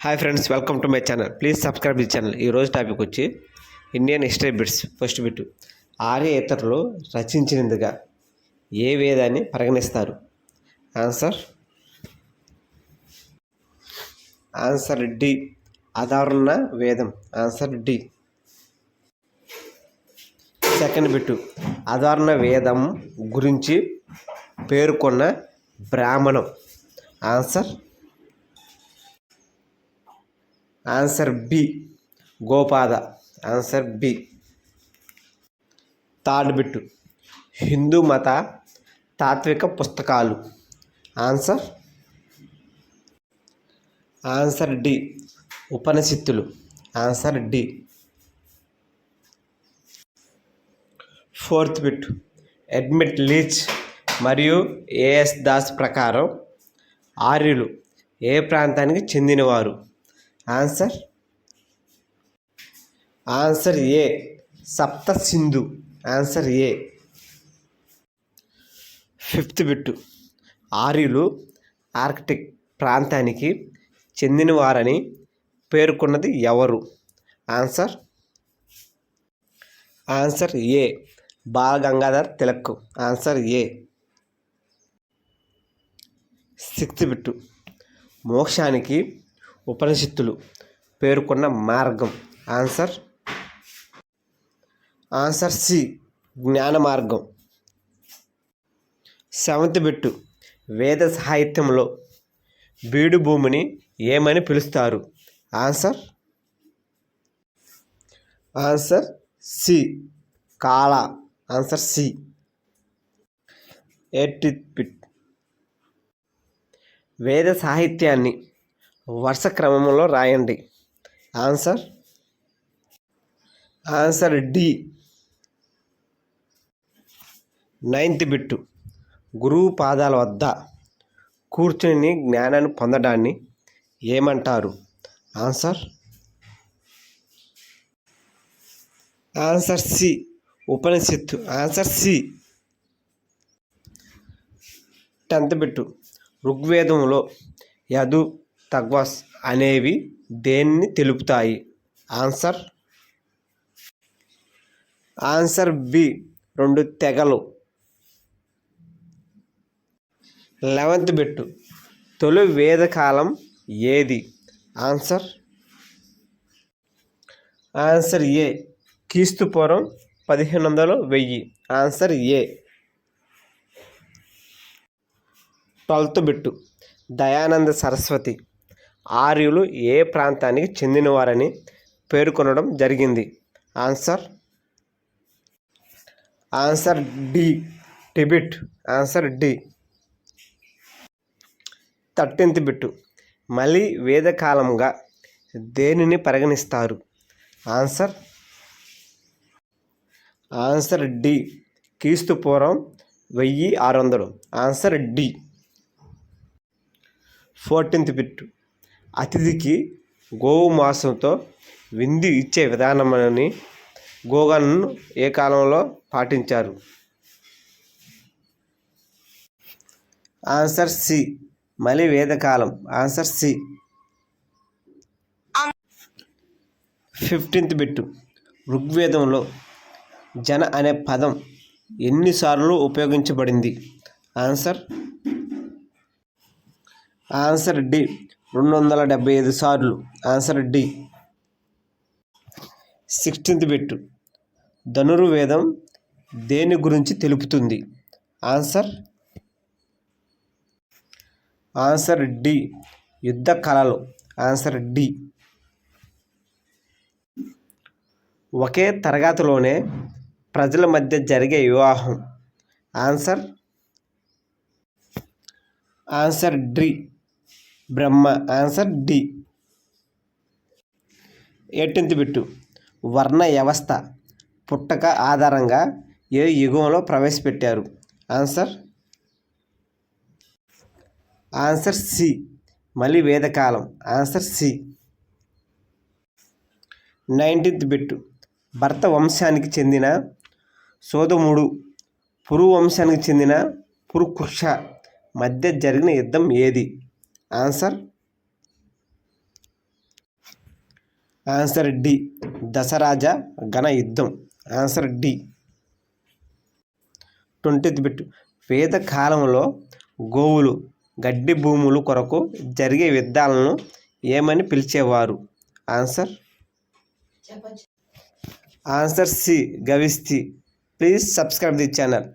Hi friends, welcome to my channel. Please subscribe the channel. ఈరోజు topic వచ్చి Indian history bits. First bit, Arya ఇతరులు రచించినదిగా ఏ వేదాన్ని పరిగణిస్తారు? ఆన్సర్ డి, అథర్వణ వేదం. Answer D. Second bit, Atharvana వేదం గురించి పేర్కొన్న బ్రాహ్మణం. Answer B, Gopatha. Answer B. Third bit, Hindu మత తాత్విక పుస్తకాలు. ఆన్సర్ డి, ఉపనిషత్తులు. Answer D. Fourth bit, Edmund Leach మరియు ఏఎస్ దాస్ ప్రకారం ఆర్యులు ఏ ప్రాంతానికి చెందినవారు? Answer A, Sapta Sindhu. Answer A. Fifth bit, ఆర్యులు ఆర్కిటిక్ ప్రాంతానికి చెందినవారని పేర్కొన్నది ఎవరు? ఆన్సర్ ఏ, బాలగంగాధర్ తిలక్. ఆన్సర్ ఏ. సిక్స్త్ బిట్, మోక్షానికి ఉపనిషత్తులు పేర్కొన్న మార్గం. ఆన్సర్ సి, జ్ఞాన మార్గం. సెవెంత్ బిట్, వేద సాహిత్యంలో బీడు భూమిని ఏమని పిలుస్తారు? ఆన్సర్ సి, కాళ. Answer C. ఎయిత్ బిట్, వేద సాహిత్యాన్ని వరుస క్రమంలో రాయండి. Answer D. నైన్త్ బిట్, గురువు పాదాల వద్ద కూర్చుని జ్ఞానాన్ని పొందడాన్ని ఏమంటారు? ఆన్సర్ సి, ఉపనిషత్తు. Answer C. టెన్త్ బిట్, ఋగ్వేదంలో యదు, తగ్వాస్ అనేవి దేన్ని తెలుపుతాయి? ఆన్సర్ బి, రెండు తెగలు. 11th బిట్, తొలి వేదకాలం ఏది? ఆన్సర్ ఏ, క్రీస్తుపూర్వం 1500-1000. Answer A. 12th bit, Dayananda Saraswati ఆర్యులు ఏ ప్రాంతానికి చెందినవారని పేర్కొనడం జరిగింది? Answer D, Tibet. Answer D. 13th bit, మలి వేదకాలంగా దేనిని పరిగణిస్తారు? ఆన్సర్ డి, క్రీస్తుపూర్వం 1600. Answer D. 14th బిట్, అతిథికి గోవు మాంసంతో విందు ఇచ్చే విధానమని గోగణను ఏ కాలంలో పాటించారు? ఆన్సర్ సి, మలి వేదకాలం. Answer C. 15th బిట్, ఋగ్వేదంలో జన అనే పదం ఎన్నిసార్లు ఉపయోగించబడింది? ఆన్సర్ డి, 275 సార్లు. Answer D. 16th బిట్, ధనుర్వేదం దేని గురించి తెలుపుతుంది? ఆన్సర్ డి, యుద్ధ కళలు. Answer D. ఒకే తరగతిలోనే ప్రజల మధ్య జరిగే వివాహం. Answer D, Brahma. Answer D. 18th bit, వర్ణ వ్యవస్థ పుట్టక ఆధారంగా ఏ యుగంలో ప్రవేశపెట్టారు? ఆన్సర్ సి, మలి వేదకాలం. Answer C. 19th bit, Bharata వంశానికి చెందిన సోదముడు పురు వంశానికి చెందిన పురుకుష మధ్య జరిగిన యుద్ధం ఏది? ఆన్సర్ డి దశరాజ ఘన యుద్ధం. Answer D. 20th bit. వేద కాలంలో గోవులు గడ్డి భూములు కొరకు జరిగే యుద్ధాలను ఏమని పిలిచేవారు? Answer C Gavishti. Please subscribe the channel.